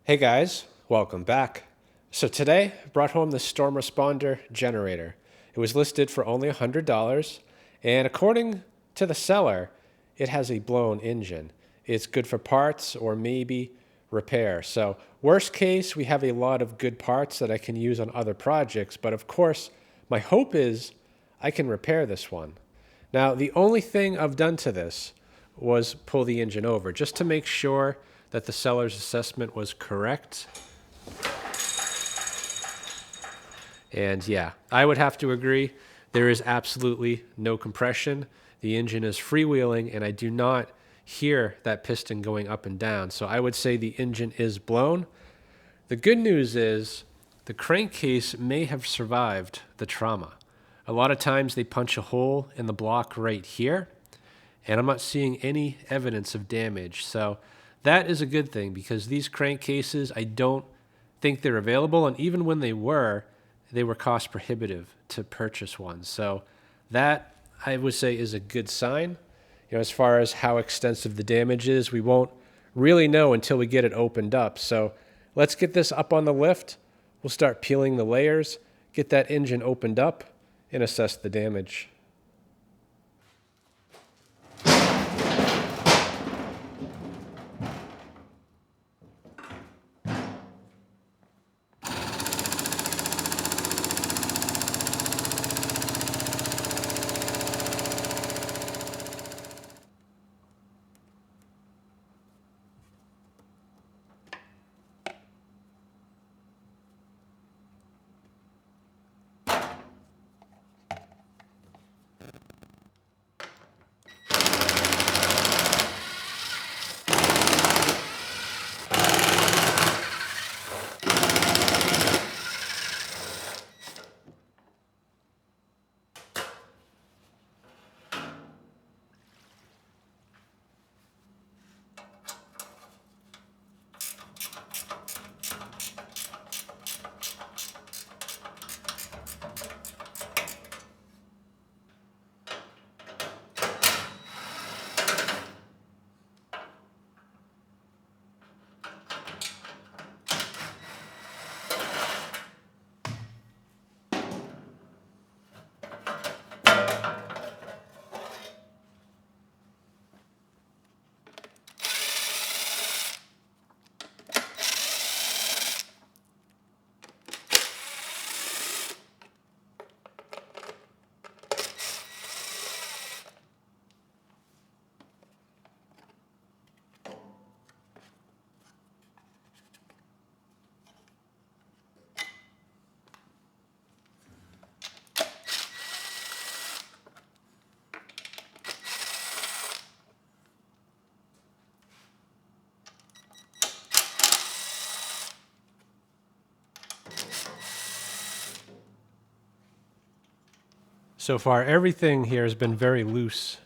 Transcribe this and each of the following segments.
Hey guys, welcome back. So today, I brought home the Storm Responder generator. It was listed for only $100, and according to the seller, it has a blown engine. It's good for parts or maybe repair. So worst case, we have a lot of good parts that I can use on other projects, but of course, my hope is I can repair this one. Now, the only thing I've done to this was pull the engine over just to make sure that the seller's assessment was correct. And yeah, I would have to agree. There is absolutely no compression. The engine is freewheeling, and I do not hear that piston going up and down. So I would say the engine is blown. The good news is the crankcase may have survived the trauma. A lot of times they punch a hole in the block right here, and I'm not seeing any evidence of damage. So that is a good thing, because these crankcases, I don't think they're available, and even when they were cost prohibitive to purchase one. So that, I would say, is a good sign. As far as how extensive the damage is, we won't really know until we get it opened up. So let's get this up on the lift. We'll start peeling the layers, get that engine opened up, and assess the damage. So far, everything here has been very loose.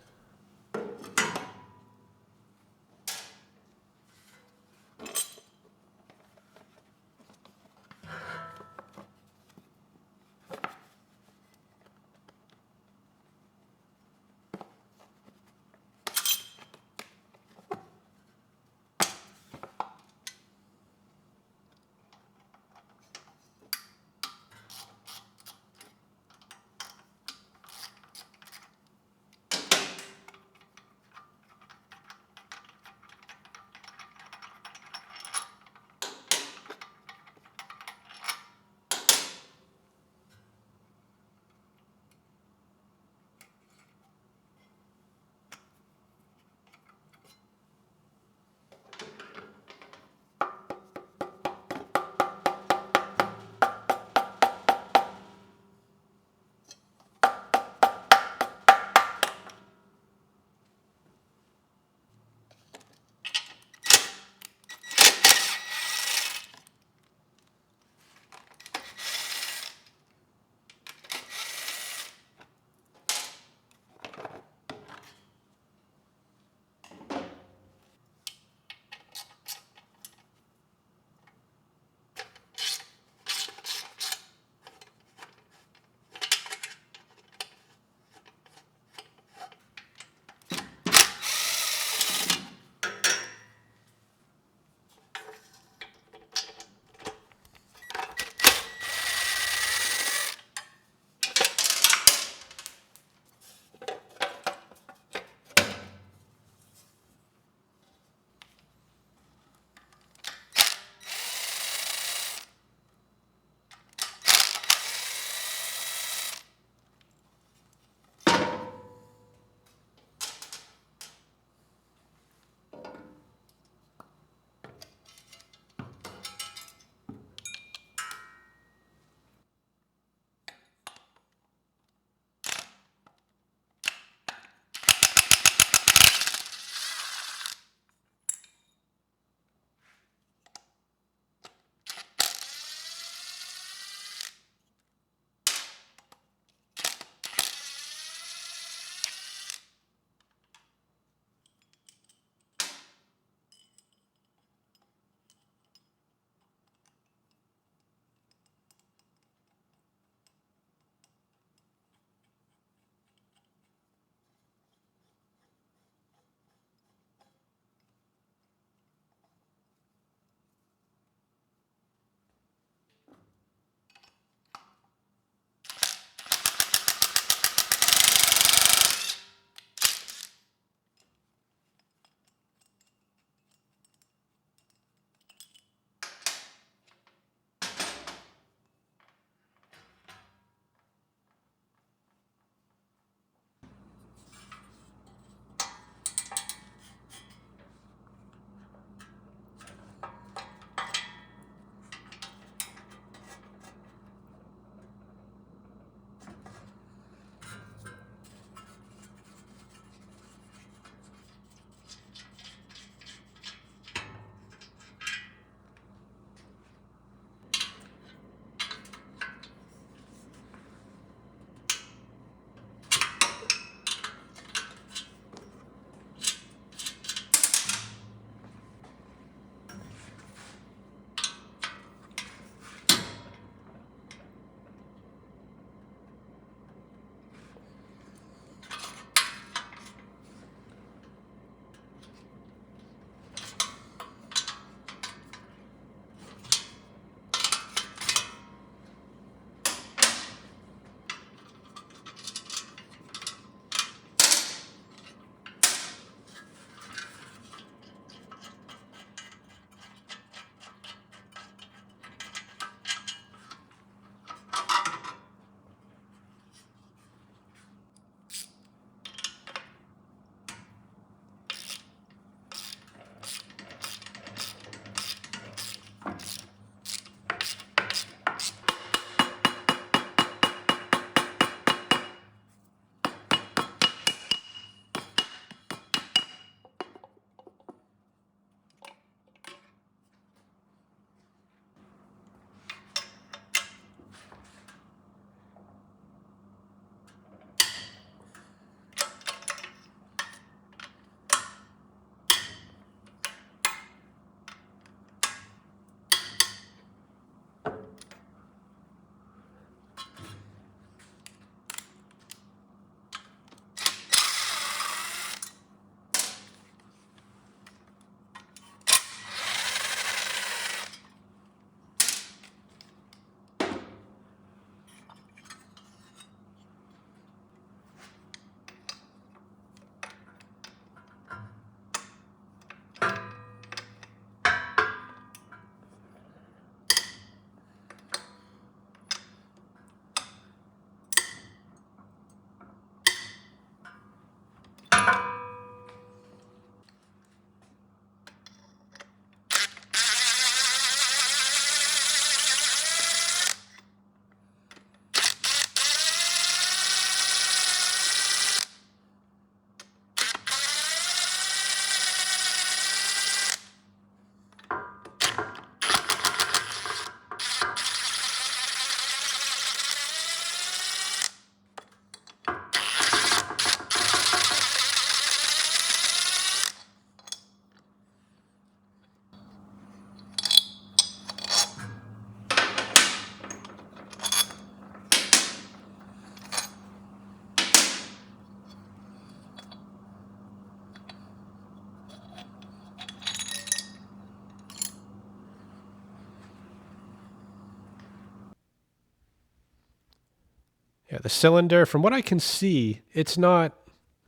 Yeah, the cylinder, from what I can see, it's not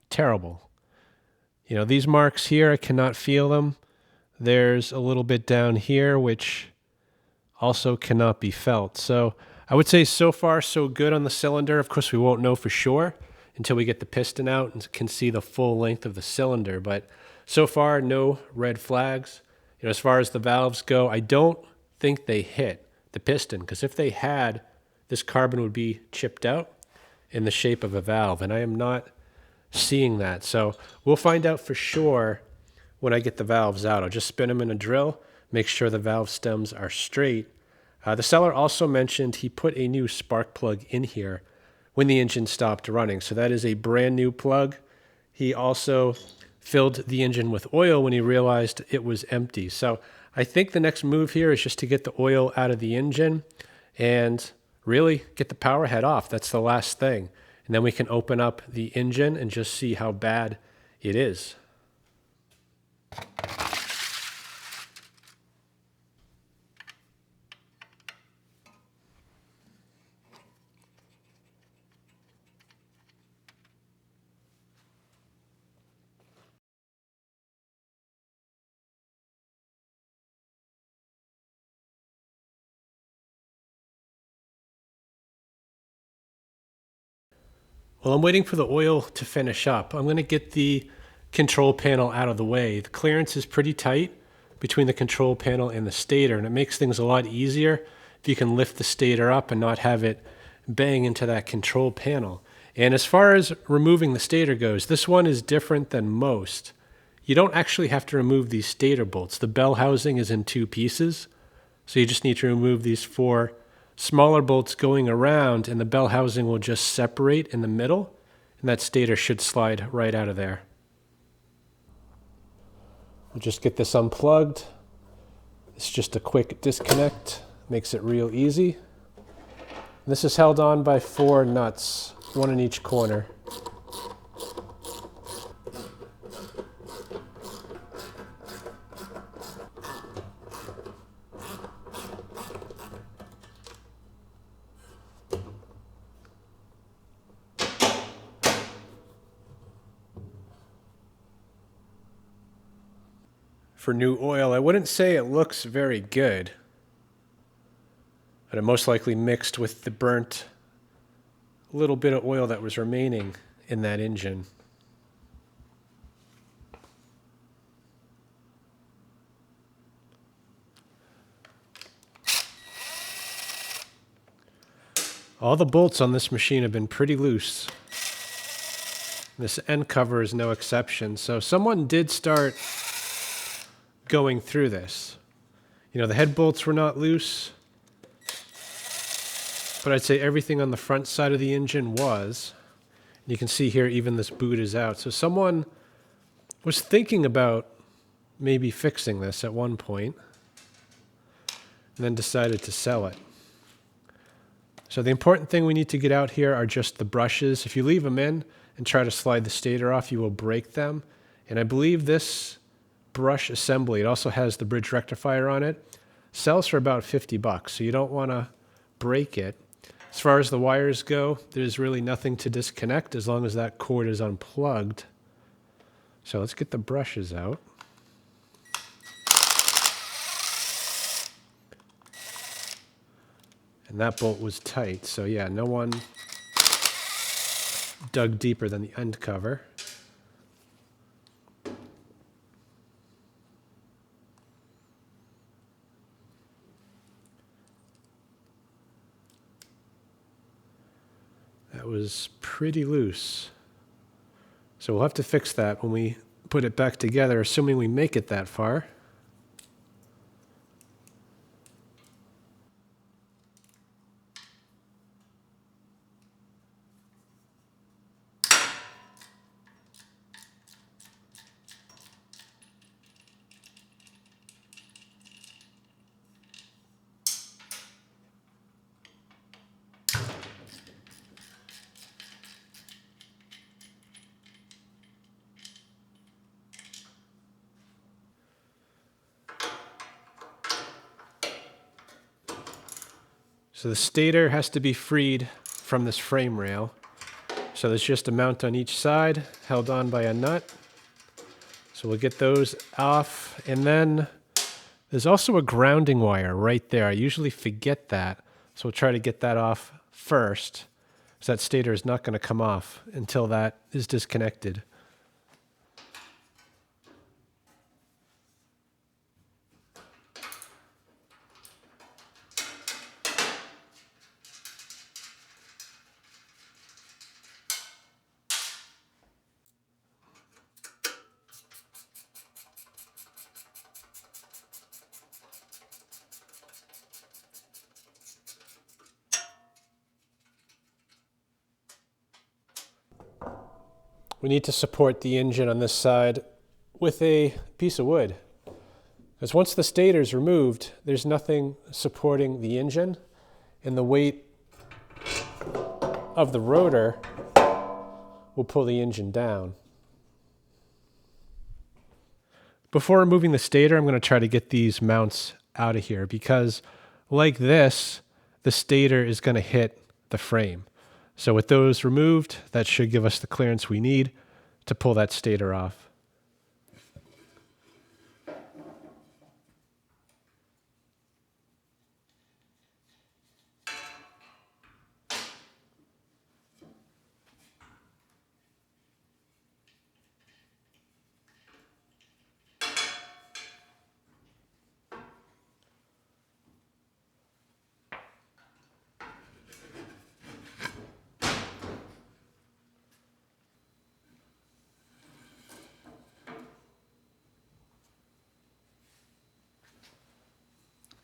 terrible. You know, these marks here, I cannot feel them. There's a little bit down here, which also cannot be felt. So I would say so far so good on the cylinder. Of course, we won't know for sure until we get the piston out and can see the full length of the cylinder. But so far, no red flags. You know, as far as the valves go, I don't think they hit the piston, because if they had, this carbon would be chipped out in the shape of a valve, and I am not seeing that. So we'll find out for sure when I get the valves out. I'll just spin them in a drill, make sure the valve stems are straight. The seller also mentioned he put a new spark plug in here when the engine stopped running. So that is a brand new plug. He also filled the engine with oil when he realized it was empty. So I think the next move here is just to get the oil out of the engine and really get the power head off. That's the last thing. And then we can open up the engine and just see how bad it is. Well, I'm waiting for the oil to finish up. I'm going to get the control panel out of the way. The clearance is pretty tight between the control panel and the stator, and it makes things a lot easier if you can lift the stator up and not have it bang into that control panel. And as far as removing the stator goes, this one is different than most. You don't actually have to remove these stator bolts. The bell housing is in two pieces, so you just need to remove these four smaller bolts going around, and the bell housing will just separate in the middle, and that stator should slide right out of there. We'll just get this unplugged. It's just a quick disconnect, makes it real easy. This is held on by 4 nuts, one in each corner. For new oil, I wouldn't say it looks very good, but it most likely mixed with the burnt little bit of oil that was remaining in that engine. All the bolts on this machine have been pretty loose. This end cover is no exception. So someone did start going through this. You know, the head bolts were not loose, but I'd say everything on the front side of the engine was. You can see here even this boot is out. So someone was thinking about maybe fixing this at one point and then decided to sell it. So the important thing we need to get out here are just the brushes. If you leave them in and try to slide the stator off, you will break them. And I believe this brush assembly, it also has the bridge rectifier on it, sells for about $50, so you don't want to break it. As far as the wires go, there's really nothing to disconnect as long as that cord is unplugged. So let's get the brushes out. And that bolt was tight, so yeah, no one dug deeper than the end cover. That was pretty loose. So we'll have to fix that when we put it back together, assuming we make it that far. So the stator has to be freed from this frame rail. So there's just a mount on each side, held on by a nut. So we'll get those off. And then there's also a grounding wire right there. I usually forget that. So we'll try to get that off first, so that stator is not going to come off until that is disconnected. We need to support the engine on this side with a piece of wood. Because once the stator is removed, there's nothing supporting the engine, and the weight of the rotor will pull the engine down. Before removing the stator, I'm going to try to get these mounts out of here, because like this, the stator is going to hit the frame. So with those removed, that should give us the clearance we need to pull that stator off.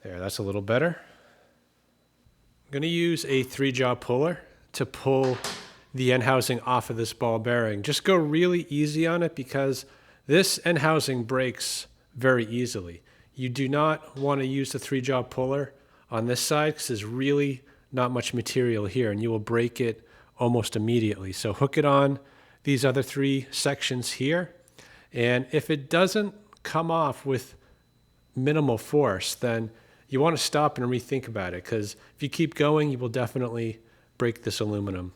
There, that's a little better. I'm going to use a 3-jaw puller to pull the end housing off of this ball bearing. Just go really easy on it, because this end housing breaks very easily. You do not want to use the 3-jaw puller on this side, because there's really not much material here, and you will break it almost immediately. So hook it on these other 3 sections here, and if it doesn't come off with minimal force, then you want to stop and rethink about it, because if you keep going, you will definitely break this aluminum.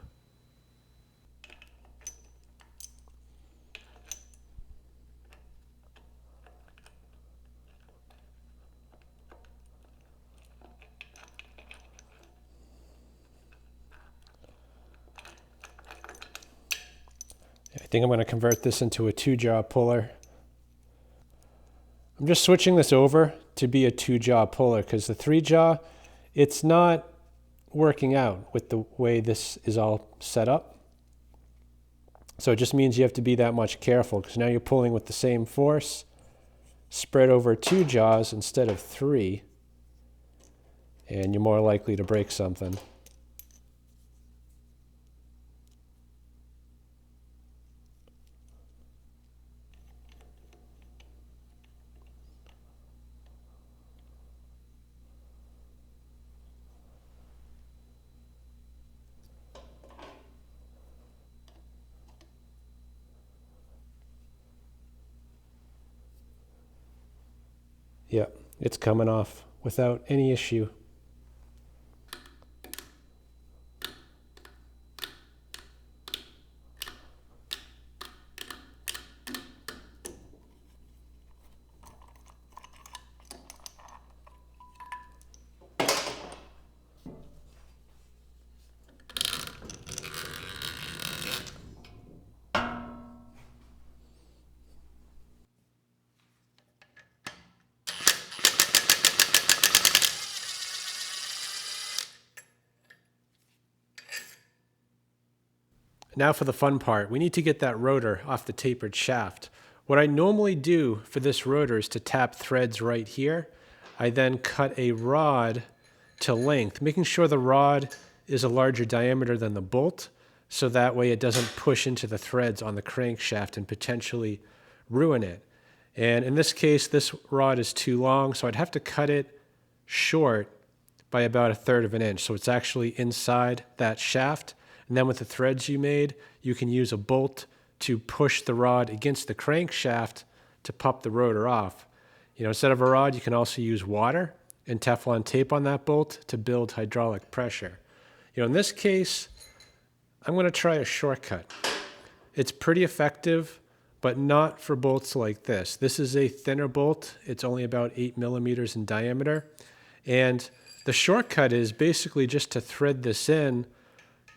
I think I'm going to convert this into a 2-jaw puller. I'm just switching this over to be a 2-jaw puller, because the 3-jaw, it's not working out with the way this is all set up. So it just means you have to be that much careful, because now you're pulling with the same force spread over 2 jaws instead of 3, and you're more likely to break something. Yep, it's coming off without any issue. Now for the fun part, we need to get that rotor off the tapered shaft. What I normally do for this rotor is to tap threads right here. I then cut a rod to length, making sure the rod is a larger diameter than the bolt, so that way it doesn't push into the threads on the crankshaft and potentially ruin it. And in this case, this rod is too long, so I'd have to cut it short by about 1/3 of an inch. So it's actually inside that shaft. And then with the threads you made, you can use a bolt to push the rod against the crankshaft to pop the rotor off. You know, instead of a rod, you can also use water and Teflon tape on that bolt to build hydraulic pressure. In this case, I'm going to try a shortcut. It's pretty effective, but not for bolts like this. This is a thinner bolt. It's only about 8 millimeters in diameter. And the shortcut is basically just to thread this in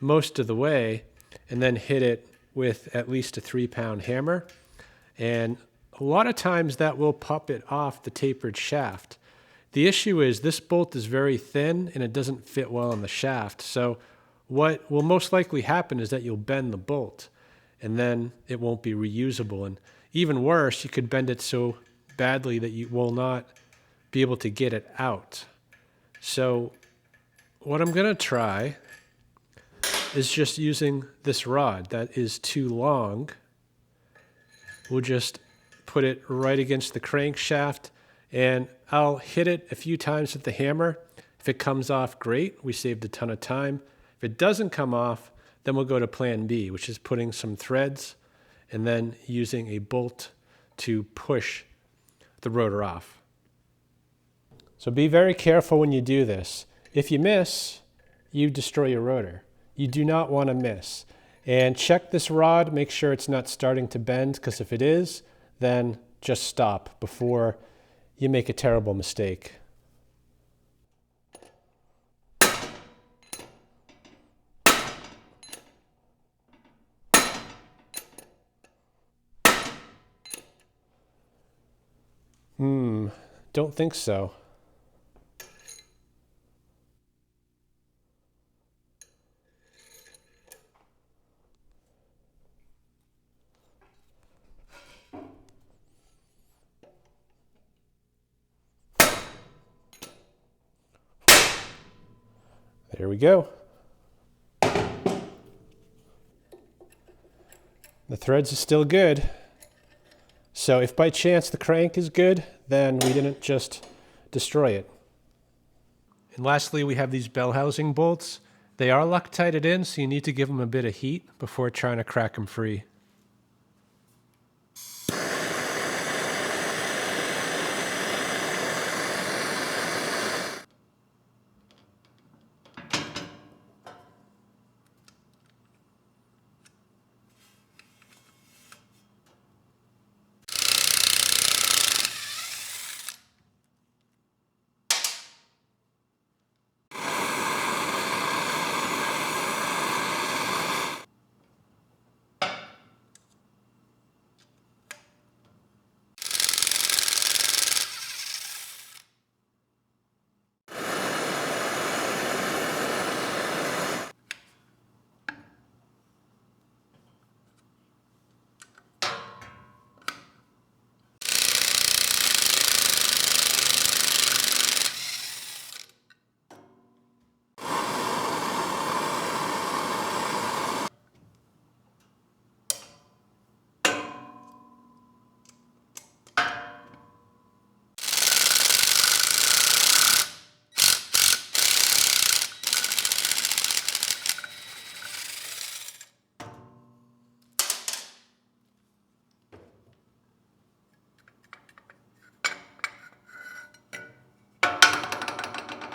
most of the way and then hit it with at least a 3-pound hammer. And a lot of times that will pop it off the tapered shaft. The issue is this bolt is very thin and it doesn't fit well in the shaft. So what will most likely happen is that you'll bend the bolt and then it won't be reusable. And even worse, you could bend it so badly that you will not be able to get it out. So what I'm going to try is just using this rod that is too long. We'll just put it right against the crankshaft and I'll hit it a few times with the hammer. If it comes off, great. We saved a ton of time. If it doesn't come off, then we'll go to plan B, which is putting some threads and then using a bolt to push the rotor off. So be very careful when you do this. If you miss, you destroy your rotor. You do not want to miss. And check this rod, make sure it's not starting to bend, because if it is, then just stop before you make a terrible mistake. Don't think so. There we go. The threads are still good. So if by chance the crank is good, then we didn't just destroy it. And lastly, we have these bell housing bolts. They are Loctited in, so you need to give them a bit of heat before trying to crack them free.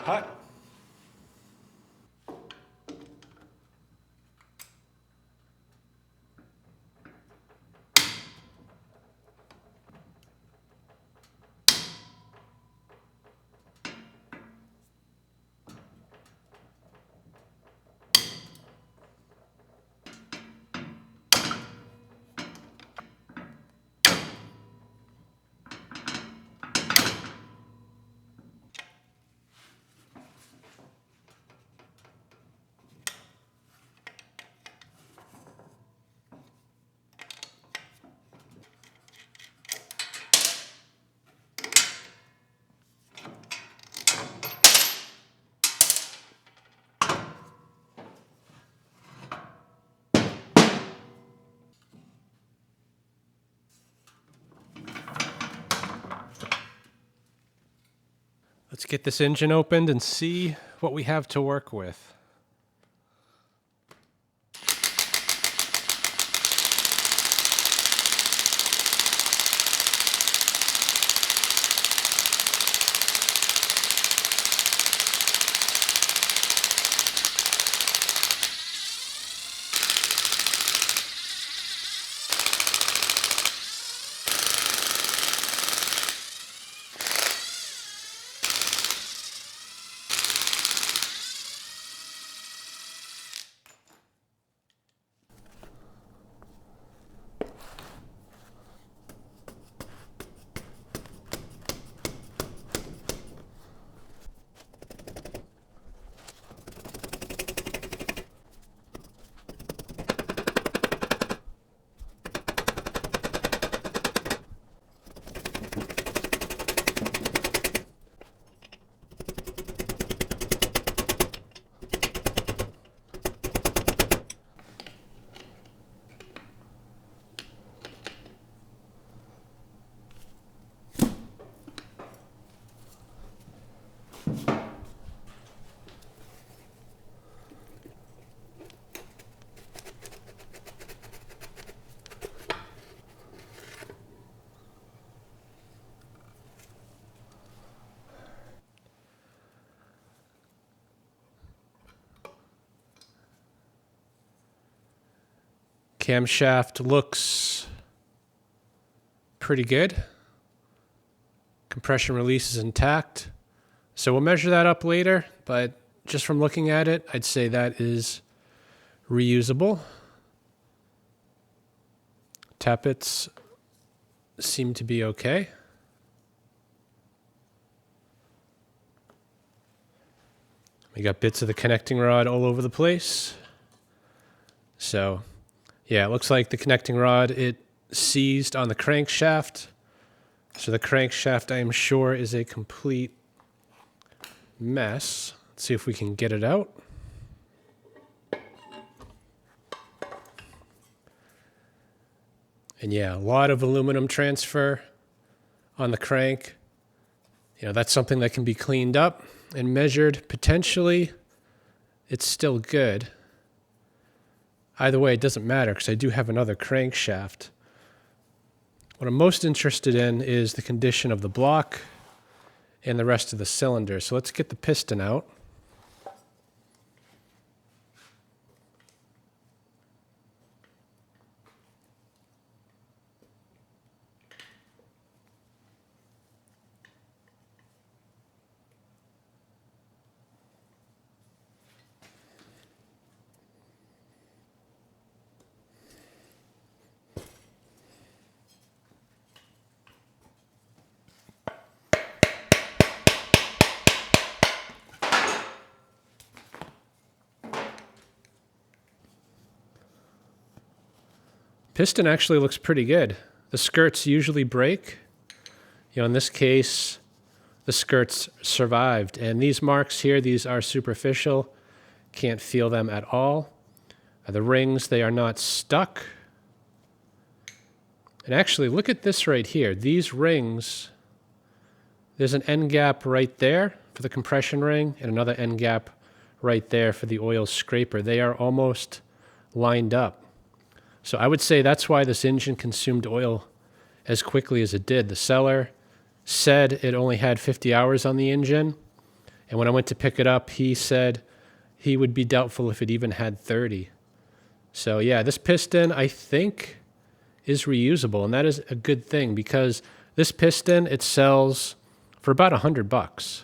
Hot. Let's get this engine opened and see what we have to work with. Camshaft looks pretty good. Compression release is intact. So we'll measure that up later, but just from looking at it, I'd say that is reusable. Tappets seem to be okay. We got bits of the connecting rod all over the place. So, yeah, it looks like the connecting rod, it seized on the crankshaft. So the crankshaft, I am sure, is a complete mess. Let's see if we can get it out. And yeah, a lot of aluminum transfer on the crank. You know, that's something that can be cleaned up and measured. Potentially, it's still good. Either way, it doesn't matter because I do have another crankshaft. What I'm most interested in is the condition of the block and the rest of the cylinder. So let's get the piston out. Piston actually looks pretty good. The skirts usually break. You know, in this case, the skirts survived. And these marks here, these are superficial. Can't feel them at all. The rings, they are not stuck. And actually, look at this right here. These rings, there's an end gap right there for the compression ring and another end gap right there for the oil scraper. They are almost lined up. So I would say that's why this engine consumed oil as quickly as it did. The seller said it only had 50 hours on the engine. And when I went to pick it up, he said he would be doubtful if it even had 30. So yeah, this piston, I think, is reusable. And that is a good thing because this piston, it sells for about $100.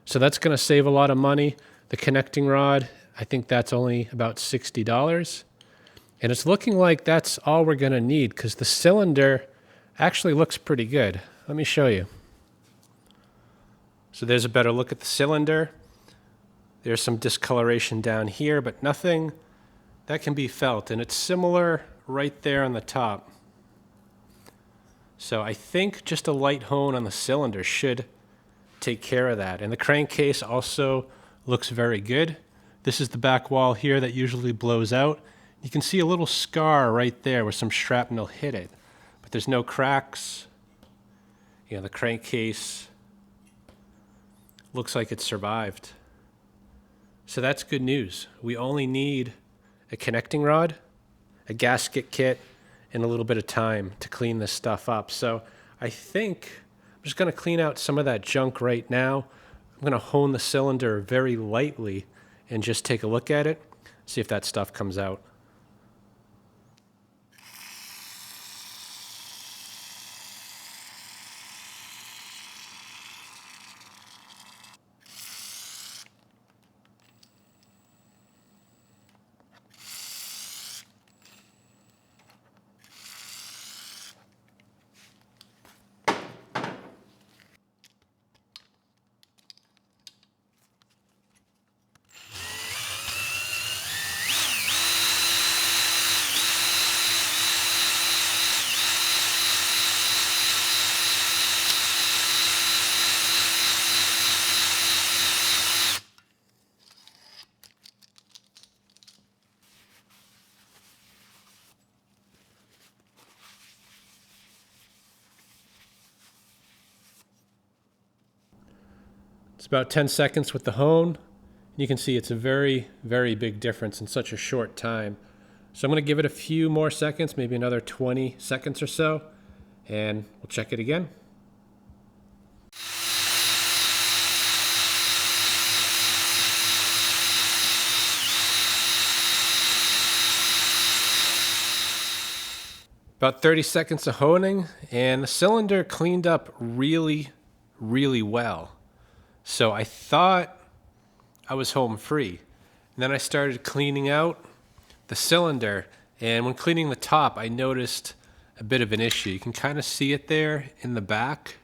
So that's going to save a lot of money. The connecting rod, I think that's only about $60. And it's looking like that's all we're going to need because the cylinder actually looks pretty good. Let me show you. So there's a better look at the cylinder. There's some discoloration down here, but nothing that can be felt. And it's similar right there on the top. So I think just a light hone on the cylinder should take care of that. And the crankcase also looks very good. This is the back wall here that usually blows out. You can see a little scar right there where some shrapnel hit it, but there's no cracks. You know, the crankcase looks like it survived. So that's good news. We only need a connecting rod, a gasket kit, and a little bit of time to clean this stuff up. So I think I'm just going to clean out some of that junk right now. I'm going to hone the cylinder very lightly and just take a look at it, see if that stuff comes out. It's about 10 seconds with the hone. You can see it's a very, very big difference in such a short time. So I'm going to give it a few more seconds, maybe another 20 seconds or so, and we'll check it again. About 30 seconds of honing, and the cylinder cleaned up really, really well. So I thought I was home free. And then I started cleaning out the cylinder, and when cleaning the top, I noticed a bit of an issue. You can kind of see it there in the back.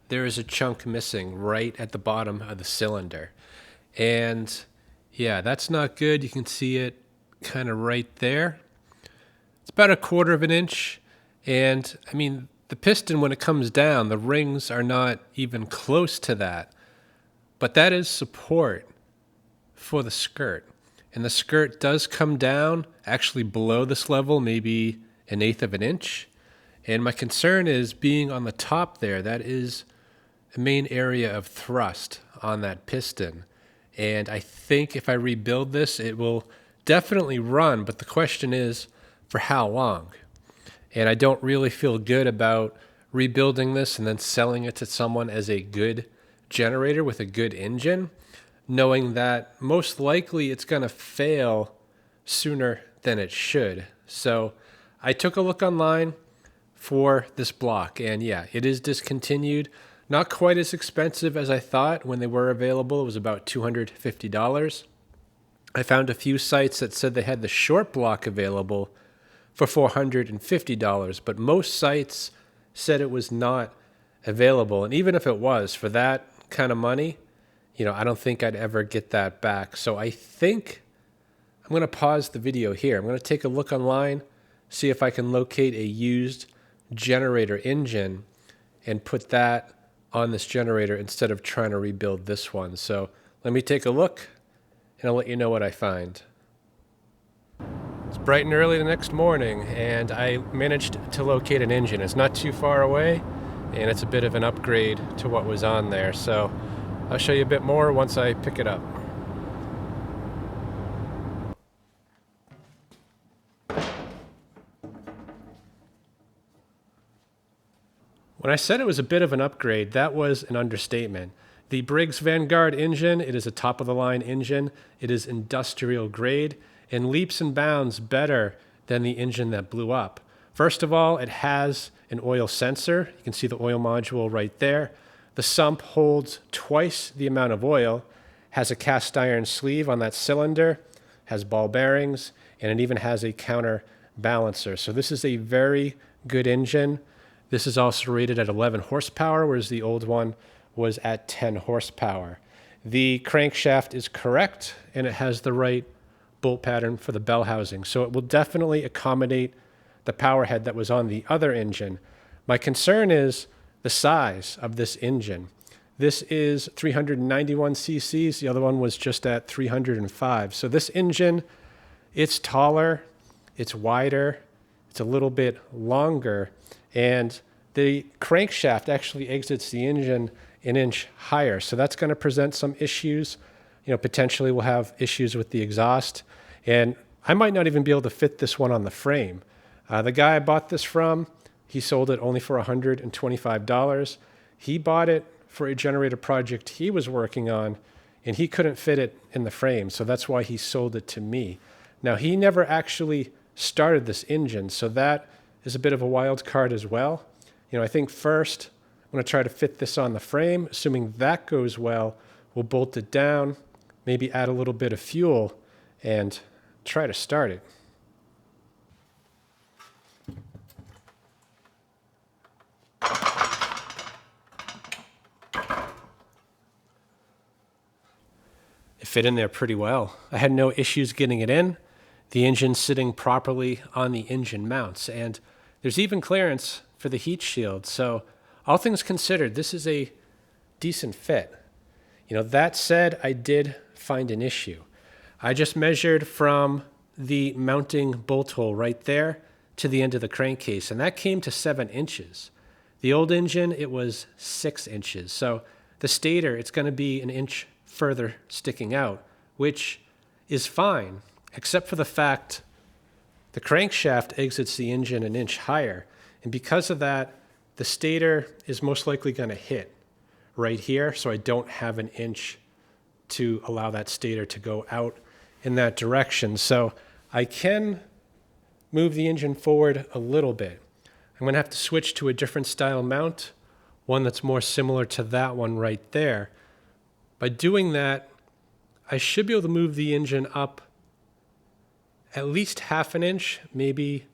There is a chunk missing right at the bottom of the cylinder. And yeah, that's not good. You can see it kind of right there. It's about 1/4 of an inch. And I mean, the piston, when it comes down, the rings are not even close to that. But that is support for the skirt. And the skirt does come down actually below this level, maybe 1/8 of an inch. And my concern is being on the top there, that is a main area of thrust on that piston. And I think if I rebuild this, it will definitely run, but the question is for how long? And I don't really feel good about rebuilding this and then selling it to someone as a good generator with a good engine, knowing that most likely it's going to fail sooner than it should. So I took a look online for this block, and yeah, it is discontinued. Not quite as expensive as I thought when they were available. It was about $250. I found a few sites that said they had the short block available for $450, but most sites said it was not available. And even if it was, for that kind of money, I don't think I'd ever get that back. So I think I'm going to pause the video here. I'm going to take a look online, see if I can locate a used generator engine and put that on this generator instead of trying to rebuild this one. So let me take a look and I'll let you know what I find. It's bright and early the next morning, and I managed to locate an engine. It's not too far away, and it's a bit of an upgrade to what was on there. So I'll show you a bit more once I pick it up. When I said it was a bit of an upgrade, that was an understatement. The Briggs Vanguard engine, it is a top-of-the-line engine. It is industrial grade and leaps and bounds better than the engine that blew up. First of all, it has an oil sensor. You can see the oil module right there. The sump holds twice the amount of oil, has a cast iron sleeve on that cylinder, has ball bearings, and it even has a counterbalancer. So this is a very good engine. This is also rated at 11 horsepower, whereas the old one was at 10 horsepower. The crankshaft is correct, and it has the right bolt pattern for the bell housing. So it will definitely accommodate the Powerhead that was on the other engine. My concern is the size of this engine. This is 391 cc's. The other one was just at 305. So this engine, it's taller, it's wider, it's a little bit longer, and the crankshaft actually exits the engine an inch higher. So that's going to present some issues. Potentially we'll have issues with the exhaust, and I might not even be able to fit this one on the frame. The guy I bought this from, he sold it only for $125. He bought it for a generator project he was working on, and he couldn't fit it in the frame, so that's why he sold it to me. Now, he never actually started this engine, so that is a bit of a wild card as well. I think first I'm going to try to fit this on the frame. Assuming that goes well, we'll bolt it down, maybe add a little bit of fuel, and try to start it. It fit in there pretty well. I had no issues getting it in. The engine's sitting properly on the engine mounts, and there's even clearance for the heat shield. So all things considered, this is a decent fit. That said, I did find an issue. I just measured from the mounting bolt hole right there to the end of the crankcase, and that came to 7 inches. The old engine, it was 6 inches. So the stator, it's going to be an inch further sticking out, which is fine, except for the fact the crankshaft exits the engine an inch higher. And because of that, the stator is most likely going to hit right here, so I don't have an inch to allow that stator to go out in that direction. So I can move the engine forward a little bit. I'm going to have to switch to a different style mount, one that's more similar to that one right there. By doing that, I should be able to move the engine up at least ½ an inch, maybe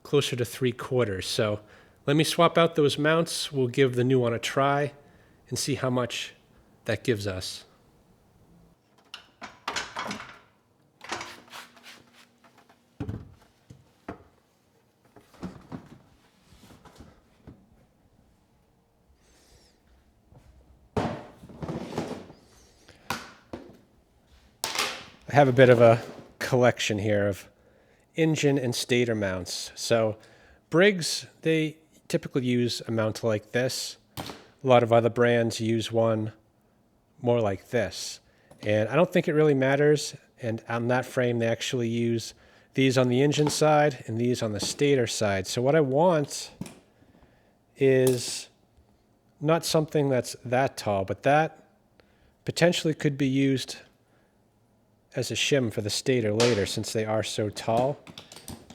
closer to 3/4. So let me swap out those mounts. We'll give the new one a try and see how much that gives us. I have a bit of a collection here of engine and stator mounts. So Briggs, they typically use a mount like this. A lot of other brands use one more like this. And I don't think it really matters. And on that frame, they actually use these on the engine side and these on the stator side. So what I want is not something that's that tall, but that potentially could be used as a shim for the stator later, since they are so tall.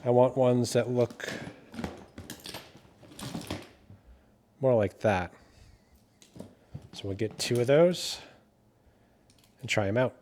I want ones that look more like that. So we'll get 2 of those and try them out.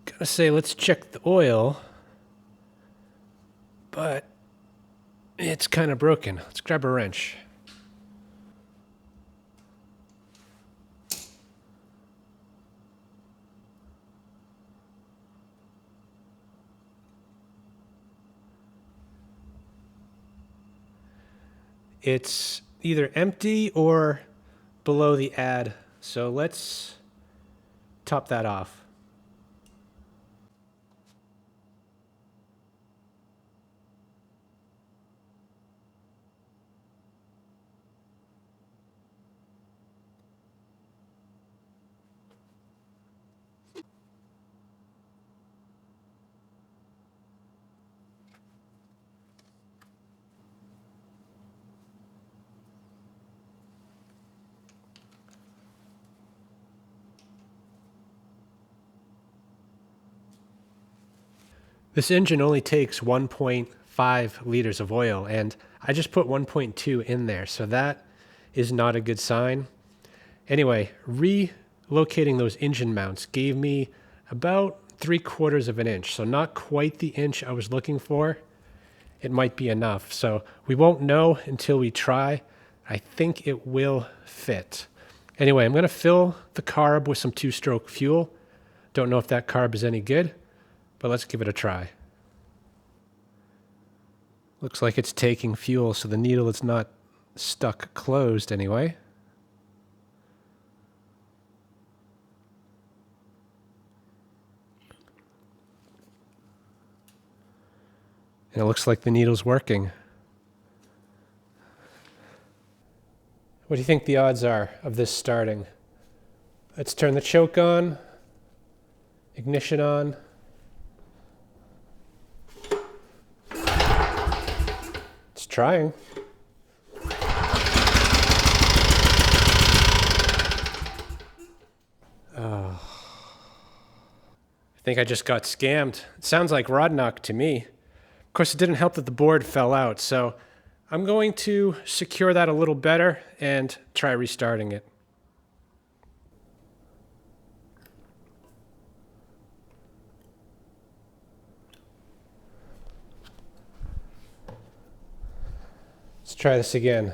Gotta say, let's check the oil, but it's kind of broken. Let's grab a wrench. It's either empty or below the add, so let's top that off. This engine only takes 1.5 liters of oil, and I just put 1.2 in there, so that is not a good sign. Anyway, relocating those engine mounts gave me about 3/4 of an inch, so not quite the inch I was looking for. It might be enough, so we won't know until we try. I think it will fit. Anyway, I'm going to fill the carb with some 2-stroke fuel. Don't know if that carb is any good, but let's give it a try. Looks like it's taking fuel, so the needle is not stuck closed anyway. And it looks like the needle's working. What do you think the odds are of this starting? Let's turn the choke on, ignition on. It's trying. I think I just got scammed. It sounds like rod knock to me. Of course, it didn't help that the board fell out, so I'm going to secure that a little better and try restarting it. Let's try this again.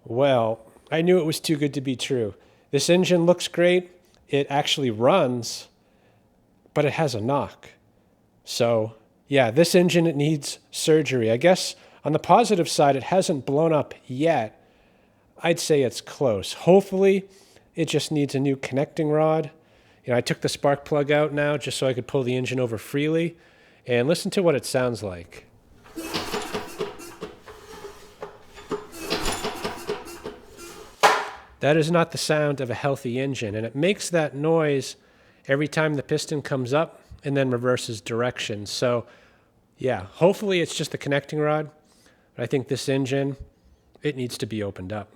Well, I knew it was too good to be true. This engine looks great. It actually runs, but it has a knock. So, yeah, this engine, it needs surgery. I guess on the positive side, it hasn't blown up yet. I'd say it's close. Hopefully, it just needs a new connecting rod. I took the spark plug out now just so I could pull the engine over freely. And listen to what it sounds like. That is not the sound of a healthy engine, and it makes that noise every time the piston comes up and then reverses direction. So, yeah, hopefully it's just the connecting rod, but I think this engine, it needs to be opened up.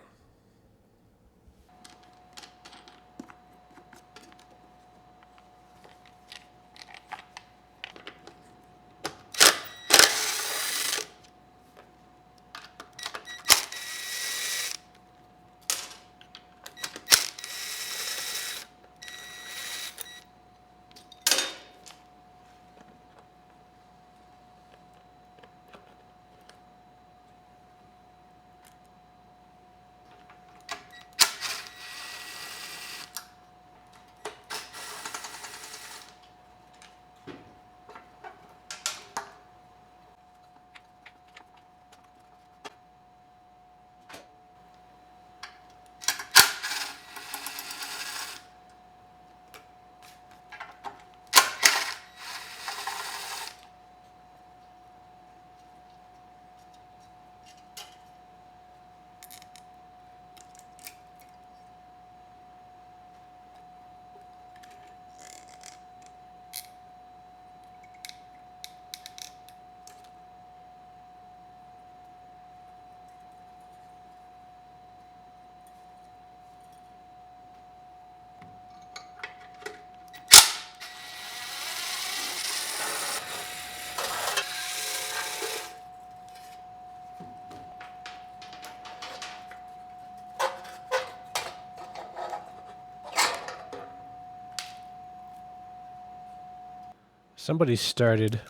Somebody started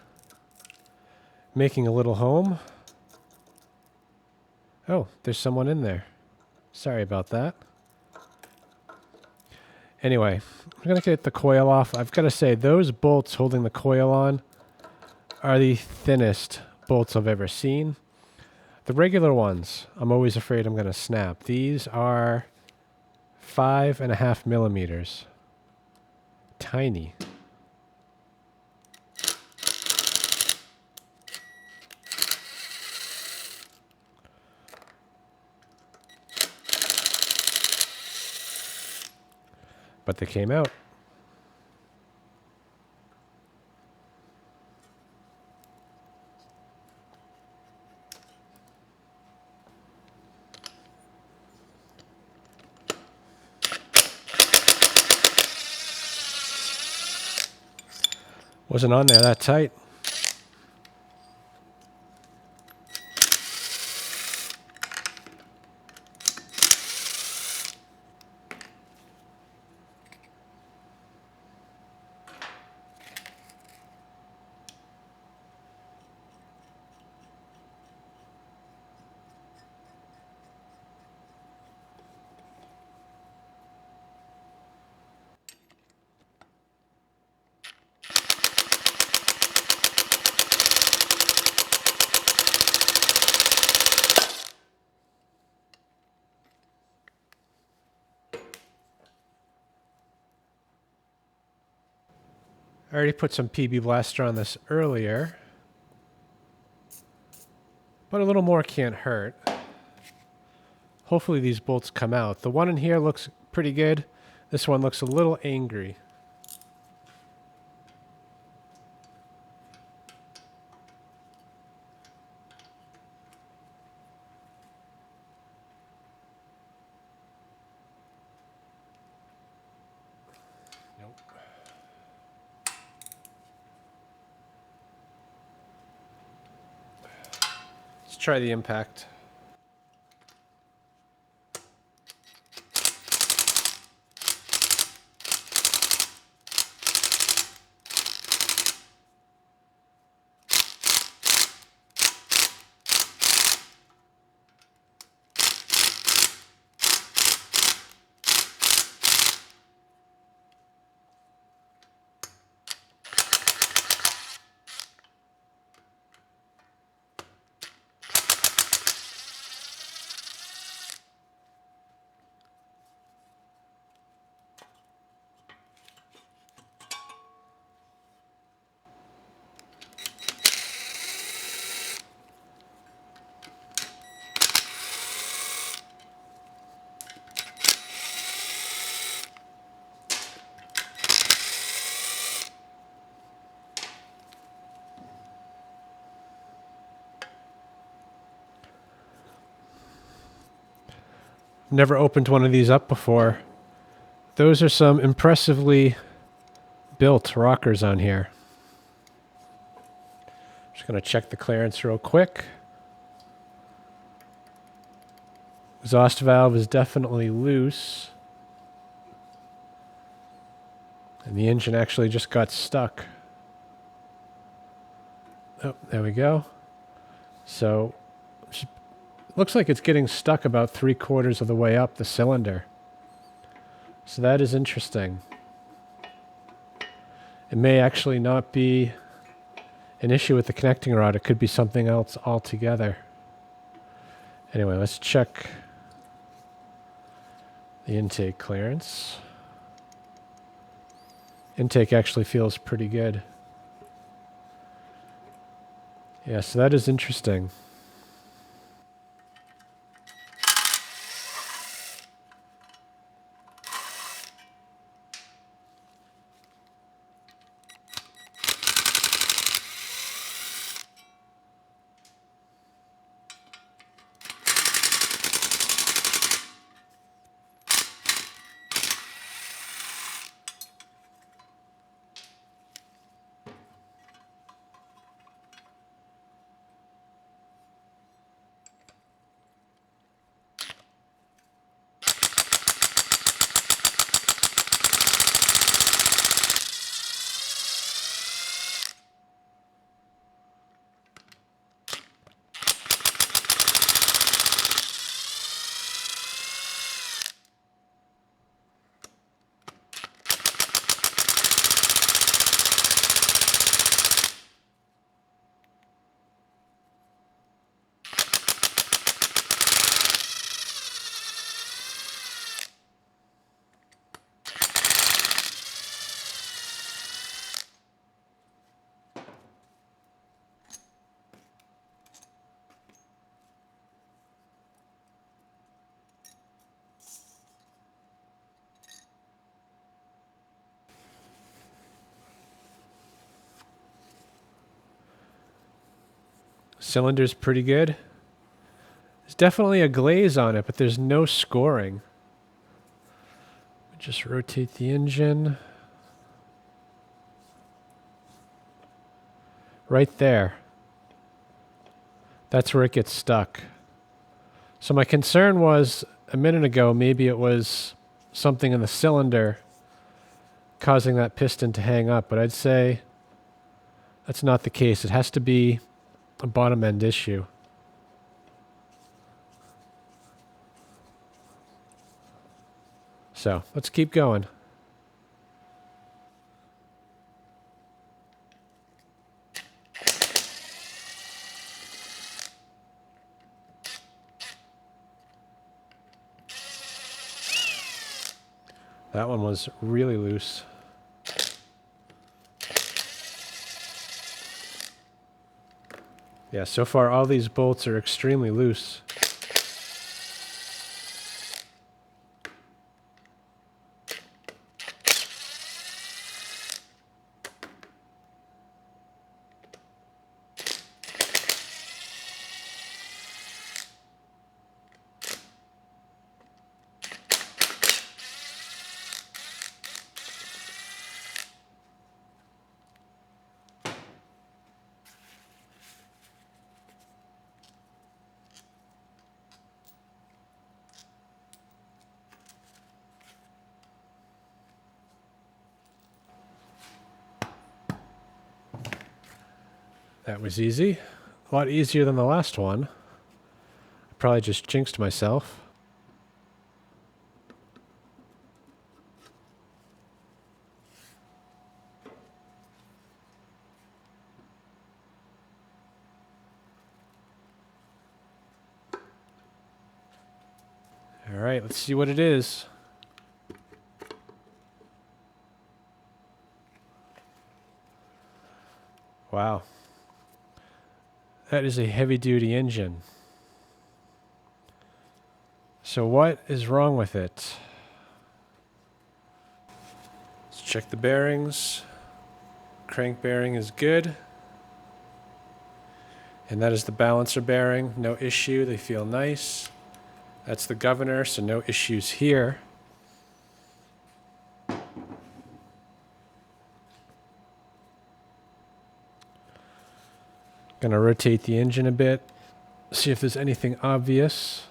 making a little home. Oh, there's someone in there. Sorry about that. Anyway, I'm going to get the coil off. I've got to say, those bolts holding the coil on are the thinnest bolts I've ever seen. The regular ones, I'm always afraid I'm going to snap. These are 5.5 millimeters. Tiny. But they came out. Wasn't on there that tight. I already put some PB Blaster on this earlier, but a little more can't hurt. Hopefully these bolts come out. The one in here looks pretty good. This one looks a little angry. Nope. Let's try the impact. Never opened one of these up before. Those are some impressively built rockers on here. Just going to check the clearance real quick. Exhaust valve is definitely loose. And the engine actually just got stuck. Oh, there we go. So, looks like it's getting stuck about 3/4 of the way up the cylinder. So that is interesting. It may actually not be an issue with the connecting rod. It could be something else altogether. Anyway, let's check the intake clearance. Intake actually feels pretty good. Yeah, so that is interesting. Cylinder's pretty good. There's definitely a glaze on it, but there's no scoring. Just rotate the engine. Right there. That's where it gets stuck. So my concern was a minute ago, maybe it was something in the cylinder causing that piston to hang up, but I'd say that's not the case. It has to be a bottom end issue. So let's keep going. That one was really loose. Yeah, so far all these bolts are extremely loose. That was easy. A lot easier than the last one. I probably just jinxed myself. All right, let's see what it is. Wow. That is a heavy-duty engine. So what is wrong with it? Let's check the bearings. Crank bearing is good. And that is the balancer bearing. No issue. They feel nice. That's the governor, so no issues here. Gonna rotate the engine a bit, see if there's anything obvious.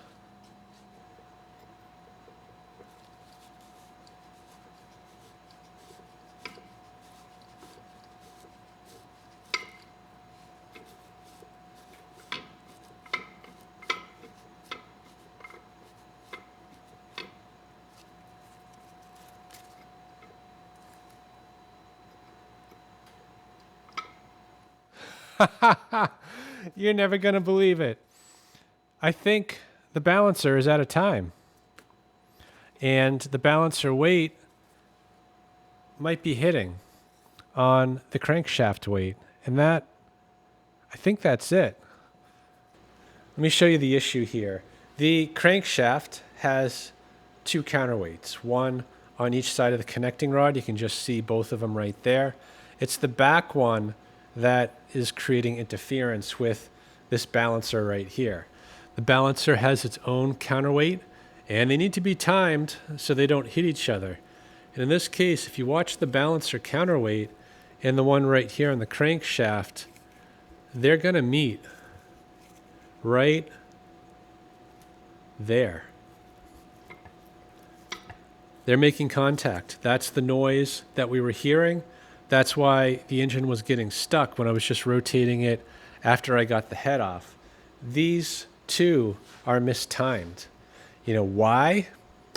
You're never going to believe it. I think the balancer is out of time. And the balancer weight might be hitting on the crankshaft weight. And that, I think that's it. Let me show you the issue here. The crankshaft has two counterweights, one on each side of the connecting rod. You can just see both of them right there. It's the back one that is creating interference with this balancer right here. The balancer has its own counterweight, and they need to be timed so they don't hit each other. And in this case, if you watch the balancer counterweight and the one right here on the crankshaft, they're going to meet right there. They're making contact. That's the noise that we were hearing. That's why the engine was getting stuck when I was just rotating it after I got the head off. These two are mistimed. You know why?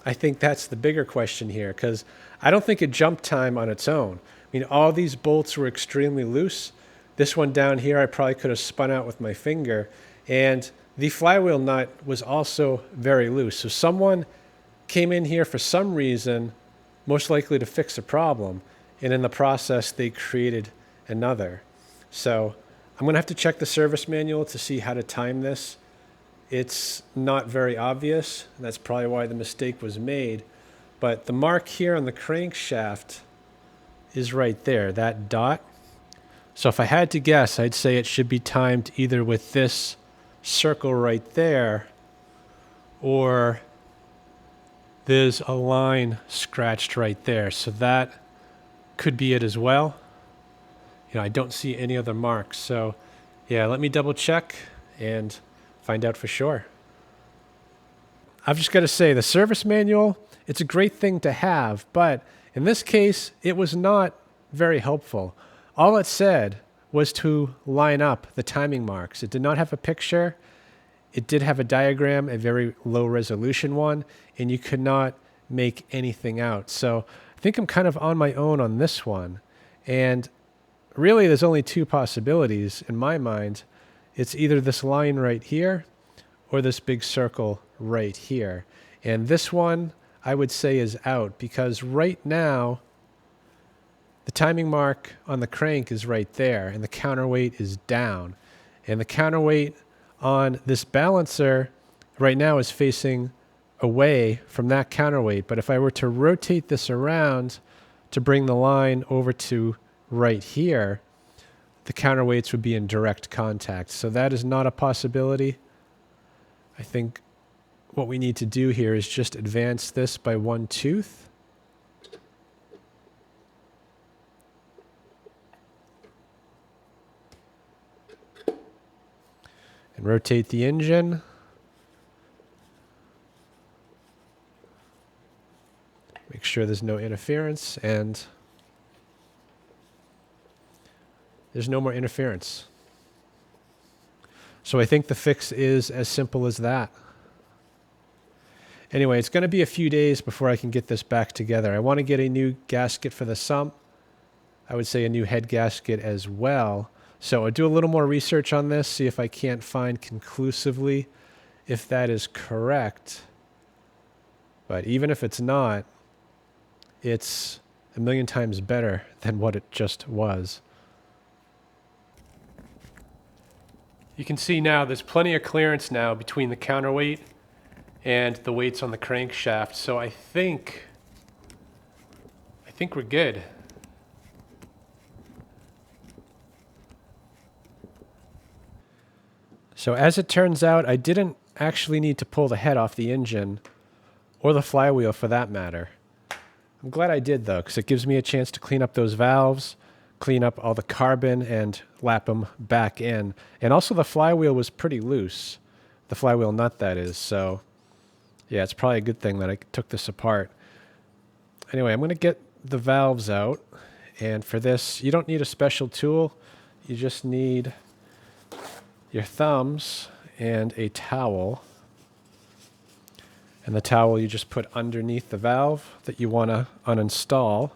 I think that's the bigger question here, because I don't think it jumped time on its own. I mean, all these bolts were extremely loose. This one down here I probably could have spun out with my finger, and the flywheel nut was also very loose. So someone came in here for some reason, most likely to fix a problem, and in the process they created another. So I'm going to have to check the service manual to see how to time this. It's not very obvious, and that's probably why the mistake was made. But the mark here on the crankshaft is right there, that dot. So if I had to guess, I'd say it should be timed either with this circle right there, or there's a line scratched right there. So that could be it as well. You know, I don't see any other marks. So yeah, let me double check and find out for sure. I've just got to say, the service manual, it's a great thing to have, but in this case, it was not very helpful. All it said was to line up the timing marks. It did not have a picture. It did have a diagram, a very low resolution one, and you could not make anything out. So I think I'm kind of on my own on this one. And really, there's only two possibilities in my mind. It's either this line right here or this big circle right here. And this one, I would say, is out, because right now, the timing mark on the crank is right there, and the counterweight is down. And the counterweight on this balancer right now is facing away from that counterweight. But if I were to rotate this around to bring the line over to right here, the counterweights would be in direct contact. So that is not a possibility. I think what we need to do here is just advance this by 1 tooth. And rotate the engine. Make sure there's no interference, and there's no more interference. So I think the fix is as simple as that. Anyway, it's going to be a few days before I can get this back together. I want to get a new gasket for the sump. I would say a new head gasket as well. So I'll do a little more research on this, see if I can't find conclusively if that is correct. But even if it's not, it's a million times better than what it just was. You can see now there's plenty of clearance now between the counterweight and the weights on the crankshaft. So I think we're good. So as it turns out, I didn't actually need to pull the head off the engine, or the flywheel for that matter. I'm glad I did though, because it gives me a chance to clean up those valves, clean up all the carbon, and lap them back in. And also the flywheel was pretty loose. The flywheel nut, that is. So yeah, it's probably a good thing that I took this apart. Anyway, I'm going to get the valves out. And for this, you don't need a special tool. You just need your thumbs and a towel. And the towel you just put underneath the valve that you want to uninstall.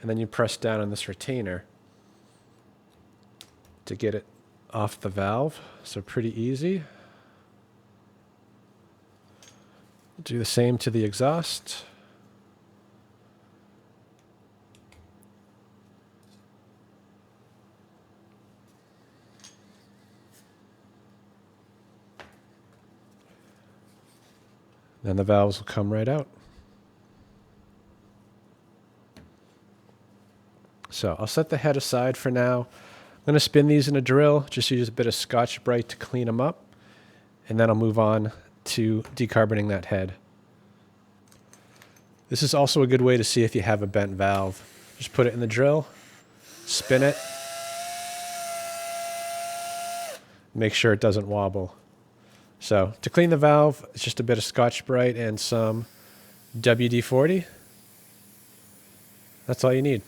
And then you press down on this retainer to get it off the valve. So pretty easy. Do the same to the exhaust. Then the valves will come right out. So I'll set the head aside for now. I'm going to spin these in a drill, just use a bit of Scotch-Brite to clean them up, and then I'll move on to decarboning that head. This is also a good way to see if you have a bent valve. Just put it in the drill, spin it, make sure it doesn't wobble. So to clean the valve, it's just a bit of Scotch-Brite and some WD-40. That's all you need.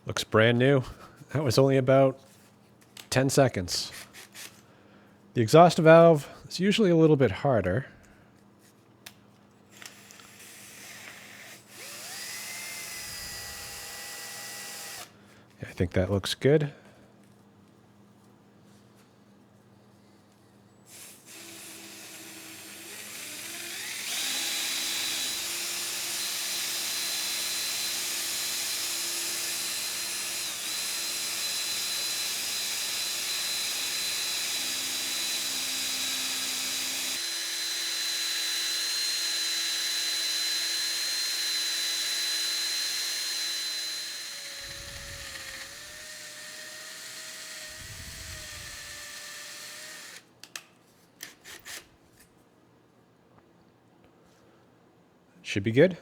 Looks brand new. That was only about 10 seconds. The exhaust valve is usually a little bit harder. Yeah, I think that looks good. Should be good.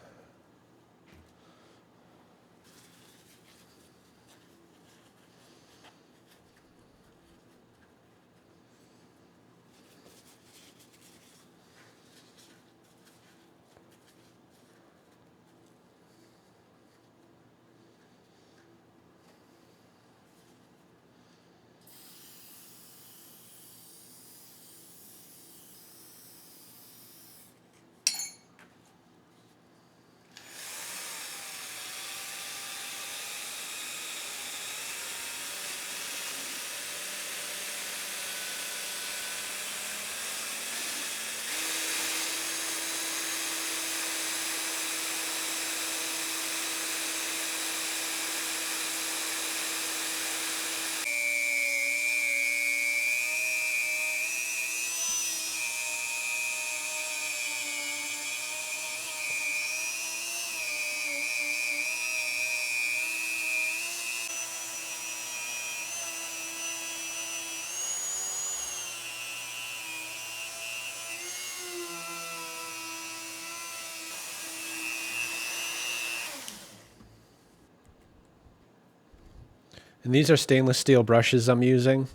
And these are stainless steel brushes I'm using.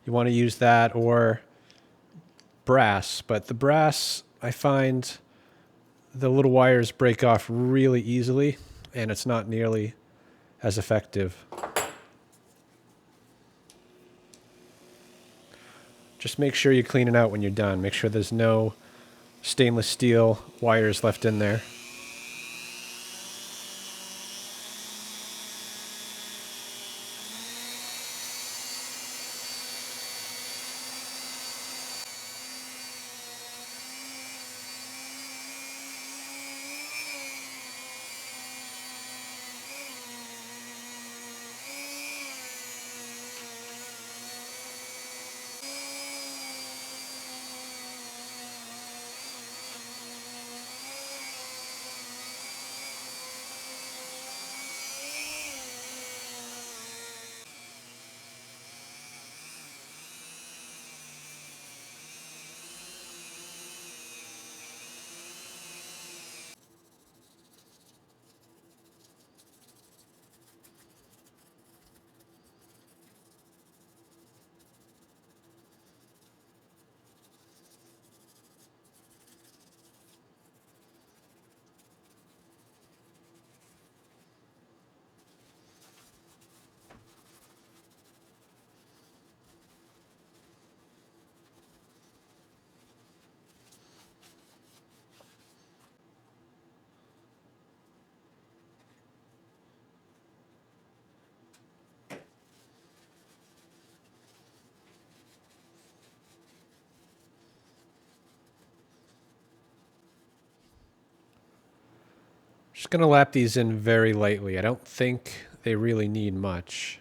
You want to use that or brass, but the brass, I find the little wires break off really easily and it's not nearly as effective. Just make sure you clean it out when you're done. Make sure there's no stainless steel wires left in there. Just going to lap these in very lightly. I don't think they really need much.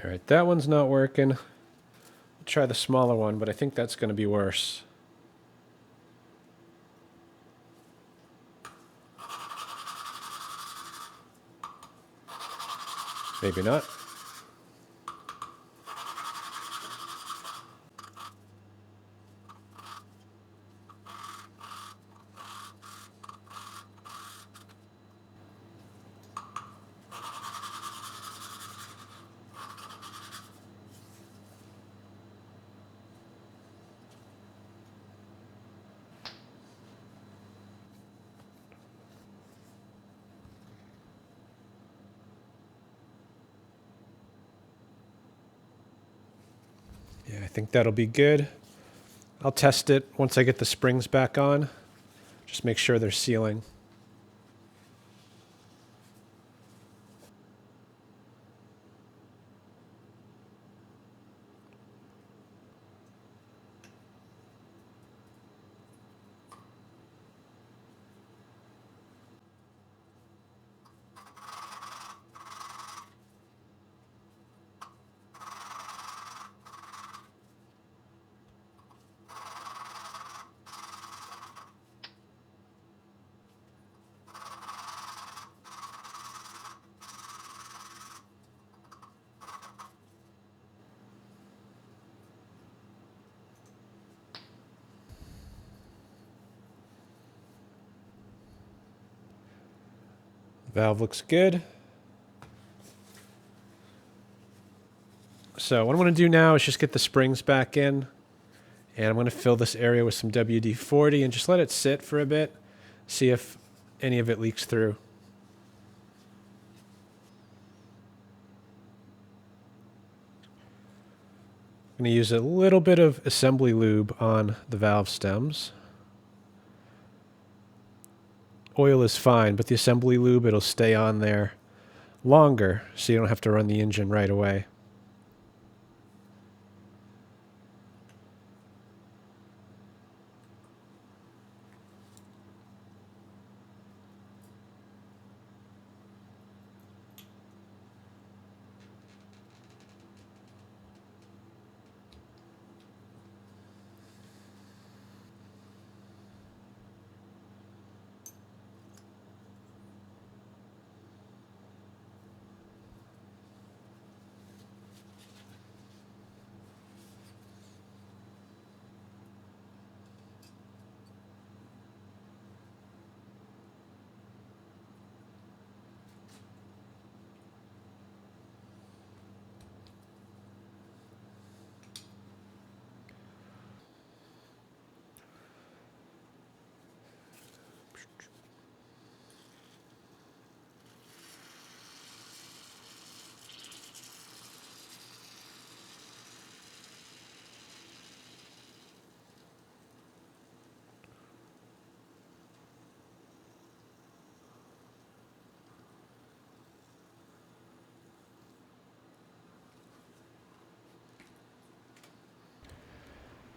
All right, that one's not working. I'll try the smaller one, but I think that's going to be worse. Maybe not. Yeah, I think that'll be good. I'll test it once I get the springs back on. Just make sure they're sealing. Valve looks good. So what I'm going to do now is just get the springs back in. And I'm going to fill this area with some WD-40 and just let it sit for a bit. See if any of it leaks through. I'm going to use a little bit of assembly lube on the valve stems. Oil is fine, but the assembly lube, it'll stay on there longer, so you don't have to run the engine right away.